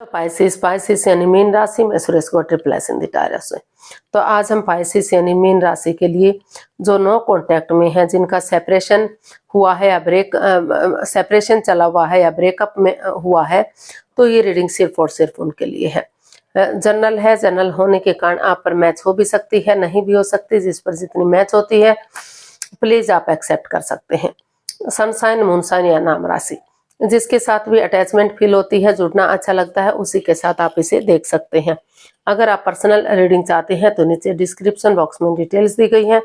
Pisces यानी mean राशि में सुरेश को ट्रिपल एस इन द टायरस है। तो आज हम पाइसिस यानी मीन राशि के लिए जो नो कॉन्टैक्ट में है, जिनका सेपरेशन हुआ है या सेपरेशन चला हुआ है या ब्रेकअप में हुआ है, तो ये रीडिंग सिर्फ और सिर्फ उनके लिए है। जनरल है, जनरल होने के कारण आप पर मैच हो भी सकती है, नहीं भी हो सकती। जिस पर जितनी मैच होती है प्लीज आप एक्सेप्ट कर सकते हैं। सनसाइन, मूनसाइन या नाम राशि, जिसके साथ भी अटैचमेंट फील होती है, जुड़ना अच्छा लगता है, उसी के साथ आप इसे देख सकते हैं। अगर आप पर्सनल रीडिंग चाहते हैं तो नीचे डिस्क्रिप्शन बॉक्स में डिटेल्स दी गई है,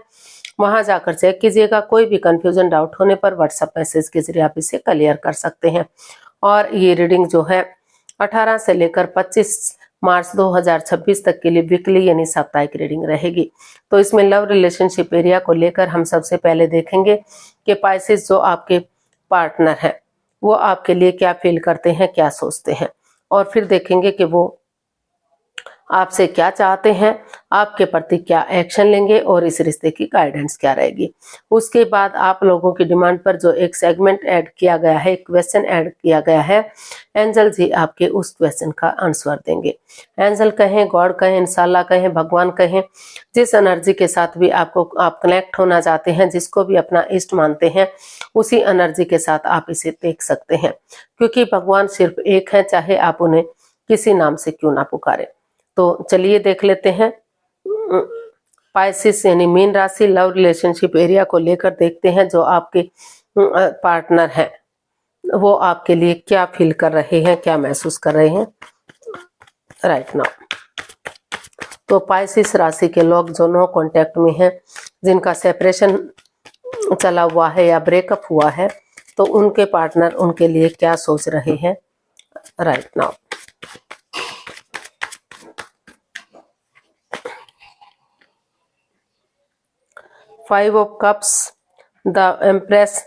वहां जाकर चेक कीजिएगा। कोई भी कंफ्यूजन, डाउट होने पर व्हाट्सएप मैसेज के जरिए आप इसे क्लियर कर सकते हैं। और ये रीडिंग जो है 18 से लेकर 25 मार्च 2026 तक के लिए वीकली यानी साप्ताहिक रीडिंग रहेगी। तो इसमें लव रिलेशनशिप एरिया को लेकर हम सबसे पहले देखेंगे कि पाइसेस जो आपके पार्टनर है वो आपके लिए क्या फील करते हैं, क्या सोचते हैं, और फिर देखेंगे कि वो आपसे क्या चाहते हैं, आपके प्रति क्या एक्शन लेंगे और इस रिश्ते की गाइडेंस क्या रहेगी। उसके बाद आप लोगों की डिमांड पर जो एक सेगमेंट ऐड किया गया है, एक क्वेश्चन ऐड किया गया है, एंजल जी आपके उस क्वेश्चन का आंसर देंगे। एंजल कहें, गॉड कहें, इंशाल्लाह कहें, भगवान कहें, जिस एनर्जी के साथ भी आप कनेक्ट होना चाहते हैं, जिसको भी अपना इष्ट मानते हैं, उसी एनर्जी के साथ आप इसे देख सकते हैं। क्योंकि भगवान सिर्फ एक है, चाहे आप उन्हें किसी नाम से क्यों ना पुकारे। तो चलिए देख लेते हैं। पाइसिस यानी मीन राशि लव रिलेशनशिप एरिया को लेकर देखते हैं जो आपके पार्टनर हैं वो आपके लिए क्या फील कर रहे हैं, क्या महसूस कर रहे हैं राइट नाउ। तो पाइसिस राशि के लोग जो नो कांटेक्ट में हैं, जिनका सेपरेशन चला हुआ है या ब्रेकअप हुआ है, तो उनके पार्टनर उनके लिए क्या सोच रहे हैं right now. Five of cups, the empress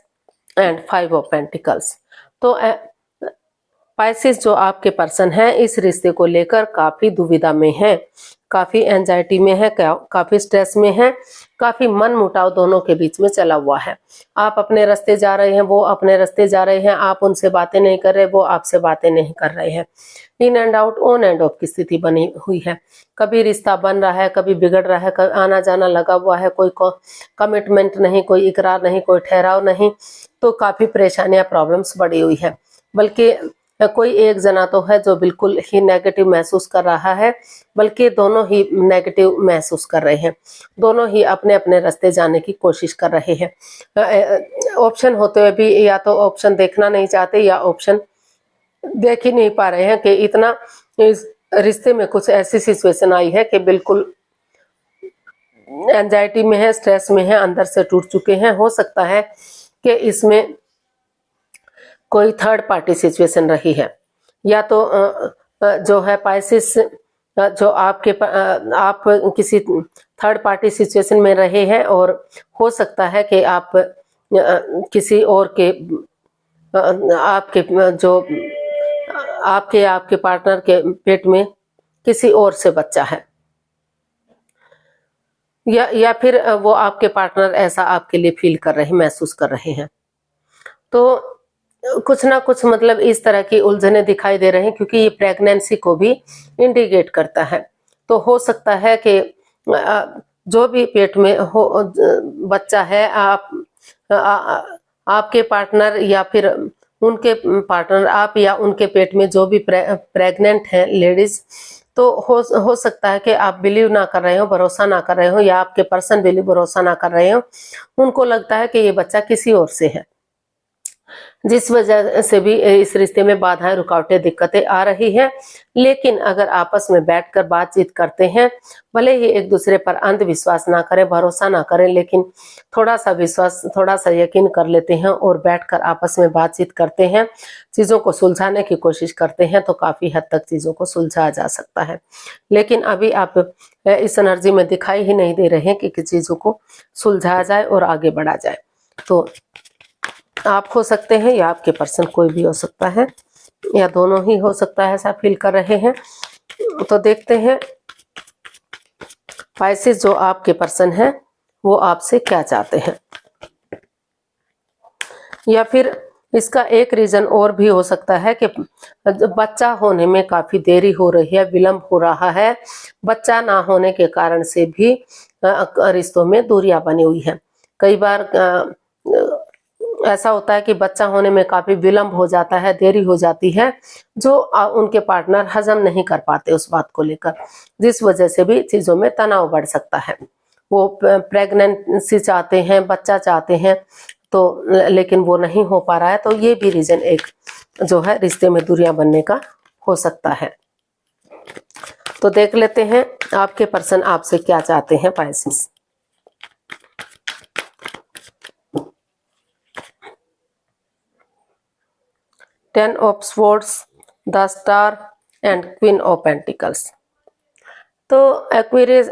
and 5 of pentacles. तो पाइसेस जो आपके पर्सन हैं इस रिश्ते को लेकर काफी दुविधा में हैं, काफी एंजाइटी में है, काफी स्ट्रेस में है, काफी मन मुटाव दोनों के बीच में चला हुआ है। आप अपने रास्ते जा रहे हैं, वो अपने रास्ते जा रहे हैं, आप उनसे बातें नहीं कर रहे, वो आपसे बातें नहीं कर रहे हैं। In and out, on end of की स्थिति बनी हुई है। कभी रिश्ता बन रहा है, कभी बिगड़ रहा है, कभी आना जाना लगा हुआ है, कोई कमिटमेंट नहीं, कोई इकरार नहीं, कोई ठहराव नहीं। तो काफी परेशानियां, प्रॉब्लम्स बढ़ी हुई है। बल्कि कोई एक जना तो है जो बिल्कुल ही नेगेटिव महसूस कर रहा है, बल्कि दोनों ही नेगेटिव महसूस कर रहे हैं। दोनों ही अपने अपने रास्ते जाने की कोशिश कर रहे हैं। ऑप्शन होते हुए भी या तो ऑप्शन देखना नहीं चाहते या ऑप्शन देख ही नहीं पा रहे हैं कि इतना इस रिश्ते में कुछ ऐसी सिचुएशन आई है कि बिल्कुल एंजाइटी में है, स्ट्रेस में है, अंदर से टूट चुके हैं। हो सकता है कि इसमें कोई थर्ड पार्टी सिचुएशन रही है, या तो जो है पाइसिस जो आप किसी थर्ड पार्टी सिचुएशन में रहे हैं, और हो सकता है कि आप किसी और के आपके पार्टनर के पेट में किसी और से बच्चा है, या फिर वो आपके पार्टनर ऐसा आपके लिए फील कर रहे हैं, महसूस कर रहे हैं। तो कुछ ना कुछ मतलब इस तरह की उलझने दिखाई दे रहे हैं, क्योंकि ये प्रेगनेंसी को भी इंडिकेट करता है। तो हो सकता है कि जो भी पेट में हो बच्चा है, आपके पार्टनर या फिर उनके पार्टनर, आप या उनके पेट में जो भी प्रेग्नेंट है लेडीज, तो हो सकता है कि आप बिलीव ना कर रहे हो, भरोसा ना कर रहे हो, या आपके पर्सन बिलीव भरोसा ना कर रहे हो। उनको लगता है कि ये बच्चा किसी और से है, जिस वजह से भी इस रिश्ते में बाधाएं, रुकावटें, दिक्कतें आ रही हैं। लेकिन अगर आपस में बैठकर बातचीत करते हैं, भले ही एक दूसरे पर अंधविश्वास ना करें, भरोसा ना करें, लेकिन थोड़ा सा विश्वास, थोड़ा सा यकीन कर लेते हैं और बैठकर आपस में बातचीत करते हैं, चीजों को सुलझाने की कोशिश करते हैं, तो काफी हद तक चीजों को सुलझाया जा सकता है। लेकिन अभी आप इस एनर्जी में दिखाई ही नहीं दे रहे हैं कि चीजों को सुलझाया जाए और आगे बढ़ा जाए। तो आप हो सकते हैं या आपके पर्सन कोई भी हो सकता है, या दोनों ही हो सकता है, ऐसा फील कर रहे हैं। तो देखते हैं पाइसेस जो आपके पर्सन है वो आपसे क्या चाहते हैं, या फिर इसका एक रीजन और भी हो सकता है कि बच्चा होने में काफी देरी हो रही है, विलंब हो रहा है। बच्चा ना होने के कारण से भी रिश्तों में दूरियां बनी हुई है। कई बार ऐसा होता है कि बच्चा होने में काफी विलंब हो जाता है, देरी हो जाती है, जो उनके पार्टनर हजम नहीं कर पाते उस बात को लेकर, जिस वजह से भी चीजों में तनाव बढ़ सकता है। वो प्रेगनेंसी चाहते हैं, बच्चा चाहते हैं, तो लेकिन वो नहीं हो पा रहा है, तो ये भी रीजन एक जो है रिश्ते में दूरियां बनने का हो सकता है। तो देख लेते हैं आपके पर्सन आपसे क्या चाहते हैं Pisces. Ten of swords, the star and queen of pentacles. तो एक्वेरियस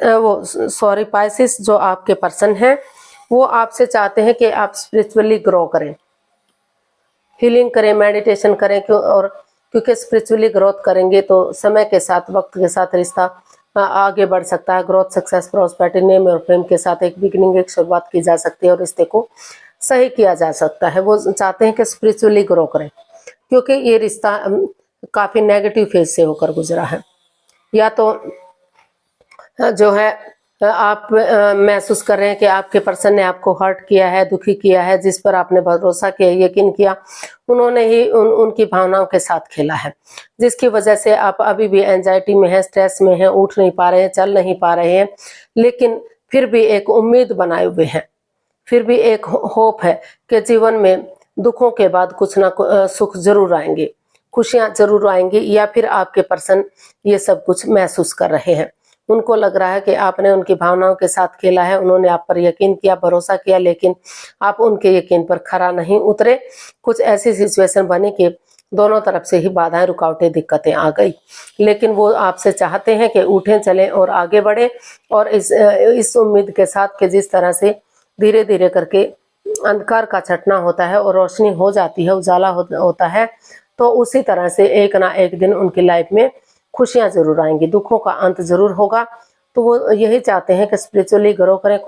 पाइसेस जो आपके पर्सन हैं वो आपसे चाहते हैं कि आप स्पिरिचुअली ग्रो करें, हीलिंग करें, मेडिटेशन करें, और क्योंकि स्पिरिचुअली ग्रोथ करेंगे तो समय के साथ, वक्त के साथ रिश्ता आगे बढ़ सकता है। ग्रोथ, सक्सेस, प्रॉस्पेरिटी, नेम और प्रेम के साथ एक बिगिनिंग, एक शुरुआत की जा सकती है और रिश्ते को सही किया जा सकता है। वो चाहते हैं कि स्पिरिचुअली ग्रो करें, क्योंकि ये रिश्ता काफी नेगेटिव फेज से होकर गुजरा है। या तो जो है आप महसूस कर रहे हैं कि आपके पर्सन ने आपको हर्ट किया है, दुखी किया है, जिस पर आपने भरोसा किया, यकीन किया, उन्होंने ही उनकी भावनाओं के साथ खेला है, जिसकी वजह से आप अभी भी एंजाइटी में हैं, स्ट्रेस में हैं, उठ नहीं पा रहे हैं, चल नहीं पा रहे हैं, लेकिन फिर भी एक उम्मीद बनाए हुए हैं, फिर भी एक होप है कि जीवन में दुखों के बाद कुछ ना सुख जरूर आएंगे, खुशियां जरूर आएंगी। या फिर आपके पर्सन ये सब कुछ महसूस कर रहे हैं, उनको लग रहा है कि आपने उनकी भावनाओं के साथ खेला है, उन्होंने आप पर यकीन किया, भरोसा किया, लेकिन आप उनके यकीन पर खरा नहीं उतरे। कुछ ऐसी सिचुएशन बनी कि दोनों तरफ से ही बाधाएं, रुकावटें, दिक्कतें आ गई, लेकिन वो आपसे चाहते हैं कि उठें, चलें और आगे बढ़ें, और इस उम्मीद के साथ कि जिस तरह से धीरे धीरे करके अंधकार का छटना होता है और रोशनी हो जाती है, उजाला होता है, तो उसी तरह से एक ना एक दिन उनकी लाइफ में खुशियां जरूर आएंगी, दुखों का अंत जरूर होगा। तो वो यही चाहते हैं कि स्पिरिचुअली ग्रो करें,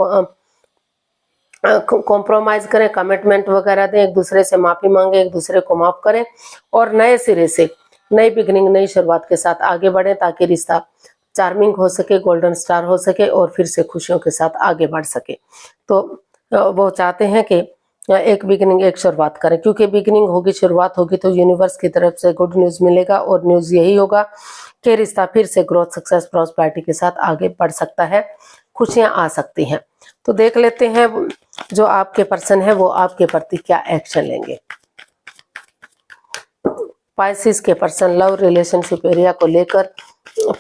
कॉम्प्रोमाइज करें, कमिटमेंट वगैरह दें, एक दूसरे से माफी मांगे, एक दूसरे को माफ करें और नए सिरे से, नई बिगनिंग, नई शुरुआत के साथ आगे बढ़े, ताकि रिश्ता चार्मिंग हो सके, गोल्डन स्टार हो सके और फिर से खुशियों के साथ आगे बढ़ सके। तो वो चाहते हैं कि एक बिगिनिंग, एक शुरुआत करें, क्योंकि बिगिनिंग होगी, शुरुआत होगी, तो यूनिवर्स की तरफ से गुड न्यूज मिलेगा, और न्यूज यही होगा कि रिश्ता फिर से ग्रोथ, सक्सेस, प्रॉस्पेरिटी के साथ आगे बढ़ सकता है, खुशियां आ सकती हैं। तो देख लेते हैं जो आपके पर्सन है वो आपके प्रति क्या एक्शन लेंगे। पाइसेस के पर्सन लव रिलेशनशिप एरिया को लेकर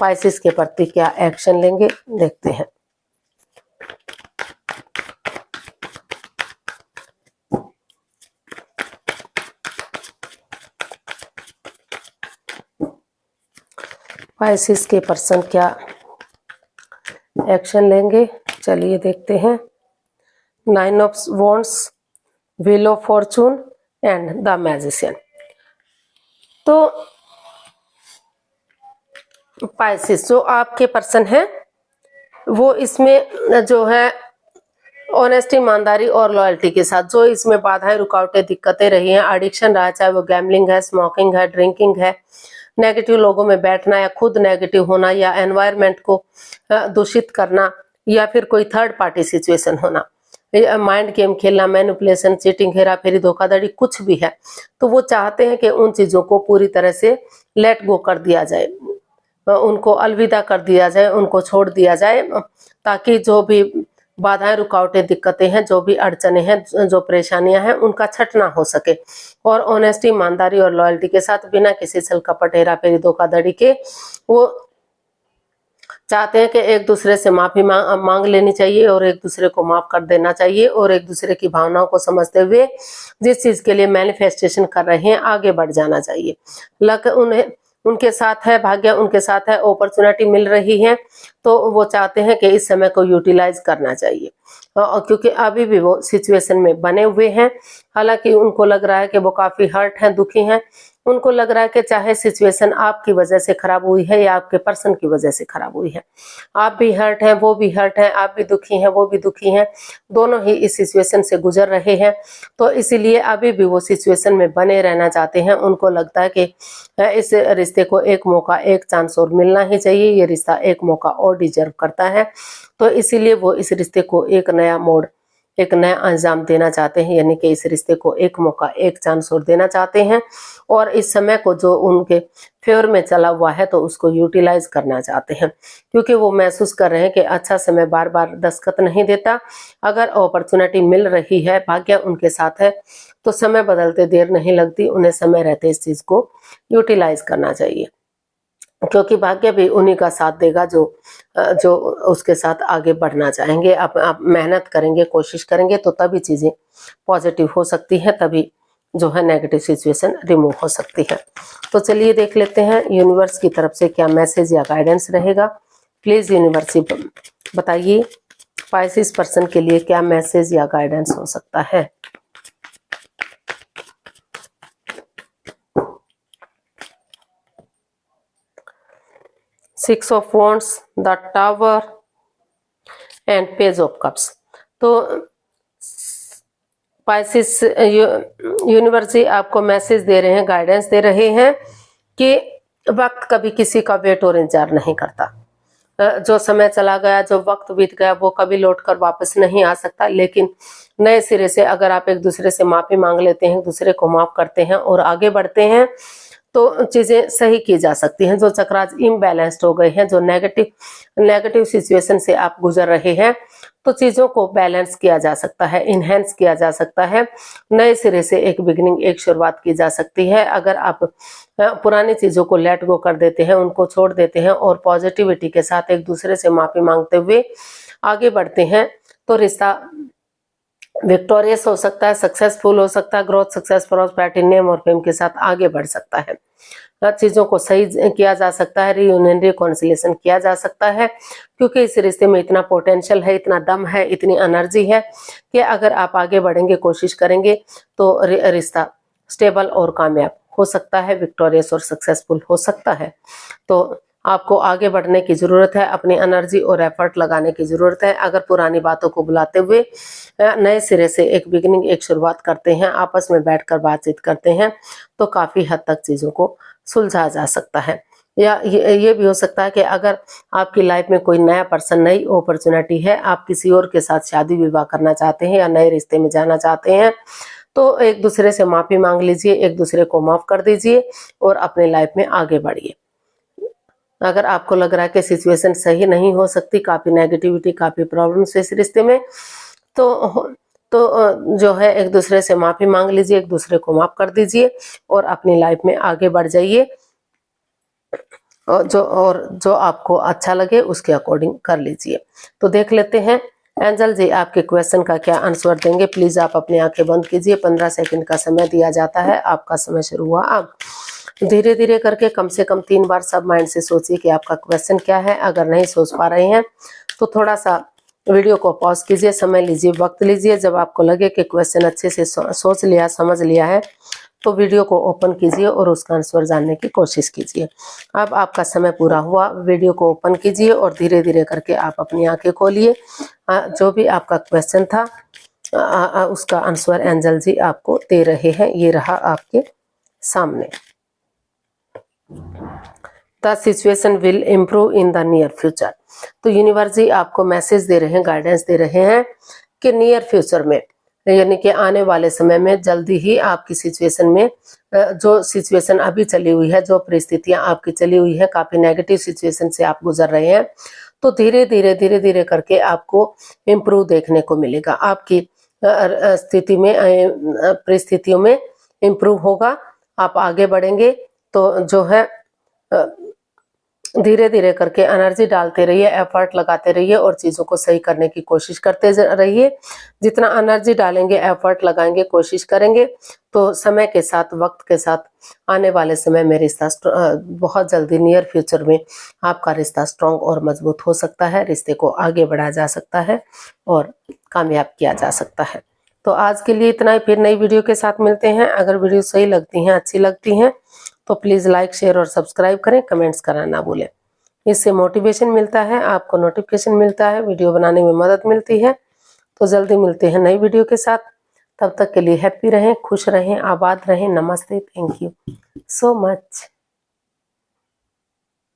पाइसेस के प्रति क्या एक्शन लेंगे, देखते हैं। पाइसेस के पर्सन क्या एक्शन लेंगे, चलिए देखते हैं। 9 of wands, wheel of Fortune and the magician. तो पाइसेस जो आपके पर्सन है वो इसमें जो है ऑनेस्टी, ईमानदारी और लॉयल्टी के साथ, जो इसमें बाधाएं, रुकावटें, दिक्कतें रही हैं, एडिक्शन रहा, चाहे वो गैम्बलिंग है, स्मोकिंग है, ड्रिंकिंग है, नेगेटिव लोगों में बैठना या खुद नेगेटिव होना, या एनवायरनमेंट को दूषित करना, या फिर कोई थर्ड पार्टी सिचुएशन होना, माइंड गेम खेलना, मैनिपुलेशन, चीटिंग, हेरा फेरी, धोखाधड़ी, कुछ भी है, तो वो चाहते हैं कि उन चीजों को पूरी तरह से लेट गो कर दिया जाए, उनको अलविदा कर दिया जाए, उनको छोड़ दिया जाए, ताकि जो भी बाधाएं, रुकावटें, दिक्कतें हैं, जो भी अड़चने हैं, जो परेशानियां हैं, उनका छटना हो सके। और ऑनेस्टी, ईमानदारी और लॉयल्टी के साथ, बिना किसी छल कपट, हेरा फेरी, धोखाधड़ी के, वो चाहते हैं कि एक दूसरे से माफी मांग लेनी चाहिए और एक दूसरे को माफ कर देना चाहिए, और एक दूसरे की भावनाओं को समझते हुए जिस चीज के लिए मैनिफेस्टेशन कर रहे हैं आगे बढ़ जाना चाहिए। लक उन्हें उनके साथ है, भाग्य उनके साथ है, अपॉर्चुनिटी मिल रही है, तो वो चाहते हैं कि इस समय को यूटिलाइज करना चाहिए, क्योंकि अभी भी वो सिचुएशन में बने हुए हैं। हालांकि उनको लग रहा है कि वो काफी हर्ट हैं, दुखी हैं, उनको लग रहा है कि चाहे सिचुएशन आपकी वजह से खराब हुई है या आपके पर्सन की वजह से खराब हुई है, आप भी हर्ट हैं, वो भी हर्ट हैं, आप भी दुखी हैं, वो भी दुखी हैं, दोनों ही इस सिचुएशन से गुजर रहे हैं। तो इसीलिए अभी भी वो सिचुएशन में बने रहना चाहते हैं। उनको लगता है कि इस रिश्ते को एक मौका, एक चांस और मिलना ही चाहिए, ये रिश्ता एक मौका और डिजर्व करता है। तो इसीलिए वो इस रिश्ते को एक नया मोड़, एक नया अंजाम देना चाहते हैं, यानी कि इस रिश्ते को एक मौका, एक चांस और देना चाहते हैं। और इस समय को जो उनके फेवर में चला हुआ है तो उसको यूटिलाइज करना चाहते हैं, क्योंकि वो महसूस कर रहे हैं कि अच्छा समय बार बार दस्तखत नहीं देता। अगर अपॉर्चुनिटी मिल रही है, भाग्य उनके साथ है, तो समय बदलते देर नहीं लगती। उन्हें समय रहते इस चीज को यूटिलाइज करना चाहिए, क्योंकि भाग्य भी उन्हीं का साथ देगा जो उसके साथ आगे बढ़ना चाहेंगे। आप मेहनत करेंगे, कोशिश करेंगे, तो तभी चीजें पॉजिटिव हो सकती है, तभी जो है नेगेटिव सिचुएशन रिमूव हो सकती है। तो चलिए देख लेते हैं यूनिवर्स की तरफ से क्या मैसेज या गाइडेंस रहेगा। प्लीज यूनिवर्स बताइए पाइसेस पर्सन के लिए क्या मैसेज या गाइडेंस हो सकता है। Six of wands, the tower and page of cups. तो पाइसेस यूनिवर्स जी आपको मैसेज दे रहे हैं, गाइडेंस दे रहे हैं कि वक्त कभी किसी का वेट और इंतजार नहीं करता। जो समय चला गया, जो वक्त बीत गया, वो कभी लौट कर वापस नहीं आ सकता। लेकिन नए सिरे से अगर आप एक दूसरे से माफी मांग लेते हैं, एक दूसरे को माफ करते हैं और आगे बढ़ते हैं, तो चीजें सही की जा सकती हैं। जो चक्राज इम्बैलेंस्ड हो गए हैं, जो नेगेटिव सिचुएशन से आप गुजर रहे हैं, तो चीजों को बैलेंस किया जा सकता है, इनहेंस किया जा सकता है। नए सिरे से एक बिगिनिंग, एक शुरुआत की जा सकती है। अगर आप पुरानी चीजों को लेट गो कर देते हैं, उनको छोड़ देते हैं और पॉजिटिविटी के साथ एक दूसरे से माफी मांगते हुए आगे बढ़ते हैं, तो रिश्ता विक्टोरियस हो सकता है, सक्सेसफुल हो सकता है, ग्रोथ, सक्सेस, प्रॉस्पेरिटी, नेम और फेम के साथ आगे बढ़ सकता है। चीजों को सही किया जा सकता है, रीयूनियन, रिकॉन्सिलेशन किया जा सकता है, क्योंकि इस रिश्ते में इतना पोटेंशियल है, इतना दम है, इतनी एनर्जी है कि अगर आप आगे बढ़ेंगे, कोशिश करेंगे, तो रिश्ता स्टेबल और कामयाब हो सकता है, विक्टोरियस और सक्सेसफुल हो सकता है। तो आपको आगे बढ़ने की जरूरत है, अपनी एनर्जी और एफर्ट लगाने की जरूरत है। अगर पुरानी बातों को बुलाते हुए नए सिरे से एक बिगिनिंग, एक शुरुआत करते हैं, आपस में बैठकर बातचीत करते हैं, तो काफी हद तक चीजों को सुलझा जा सकता है। या ये भी हो सकता है कि अगर आपकी लाइफ में कोई नया पर्सन, नई अपॉर्चुनिटी है, आप किसी और के साथ शादी विवाह करना चाहते हैं या नए रिश्ते में जाना चाहते हैं, तो एक दूसरे से माफी मांग लीजिए, एक दूसरे को माफ कर दीजिए और अपने लाइफ में आगे बढ़िए। अगर आपको लग रहा है कि सिचुएशन सही नहीं हो सकती, काफी नेगेटिविटी, काफी प्रॉब्लम्स इस रिश्ते में, तो जो है एक दूसरे से माफी मांग लीजिए, एक दूसरे को माफ कर दीजिए और अपनी लाइफ में आगे बढ़ जाइए। और जो आपको अच्छा लगे उसके अकॉर्डिंग कर लीजिए। तो देख लेते हैं एंजल जी आपके क्वेश्चन का क्या आंसर देंगे। प्लीज आप अपनी आंखें बंद कीजिए, 15 सेकंड का समय दिया जाता है। आपका समय शुरू हुआ अब। धीरे धीरे करके कम से कम 3 बार सब माइंड से सोचिए कि आपका क्वेश्चन क्या है। अगर नहीं सोच पा रहे हैं तो थोड़ा सा वीडियो को पॉज कीजिए, समय लीजिए, वक्त लीजिए। जब आपको लगे कि क्वेश्चन अच्छे से सोच लिया, समझ लिया है, तो वीडियो को ओपन कीजिए और उसका आंसर जानने की कोशिश कीजिए। अब आपका समय पूरा हुआ, वीडियो को ओपन कीजिए और धीरे धीरे करके आप अपनी आंखें खोलिए। जो भी आपका क्वेश्चन था उसका आंसर एंजल जी आपको दे रहे हैं। ये रहा आपके सामने। The situation will improve in the near future. तो यूनिवर्स जी आपको मैसेज दे रहे हैं, गाइडेंस दे रहे हैं कि नियर फ्यूचर में, यानी कि आने वाले समय में जल्दी ही आपकी सिचुएशन में, जो सिचुएशन अभी चली हुई है, जो परिस्थितियां आपकी चली हुई है, काफी नेगेटिव सिचुएशन से आप गुजर रहे हैं, तो धीरे धीरे करके आपको इम्प्रूव देखने को मिलेगा। आपकी स्थिति में, परिस्थितियों में इम्प्रूव होगा, आप आगे बढ़ेंगे। तो जो है धीरे धीरे करके एनर्जी डालते रहिए, एफर्ट लगाते रहिए और चीजों को सही करने की कोशिश करते रहिए। जितना एनर्जी डालेंगे, एफर्ट लगाएंगे, कोशिश करेंगे, तो समय के साथ, वक्त के साथ आने वाले समय में रिश्ता बहुत जल्दी नियर फ्यूचर में आपका रिश्ता स्ट्रांग और मजबूत हो सकता है। रिश्ते को आगे बढ़ाया जा सकता है और कामयाब किया जा सकता है। तो आज के लिए इतना ही, फिर नई वीडियो के साथ मिलते हैं। अगर वीडियो सही लगती हैं, अच्छी लगती हैं, तो प्लीज़ लाइक शेयर और सब्सक्राइब करें, कमेंट्स करना ना भूलें। इससे मोटिवेशन मिलता है, आपको नोटिफिकेशन मिलता है, वीडियो बनाने में मदद मिलती है। तो जल्दी मिलते हैं नई वीडियो के साथ। तब तक के लिए हैप्पी रहें, खुश रहें, आबाद रहें। नमस्ते, थैंक यू सो मच।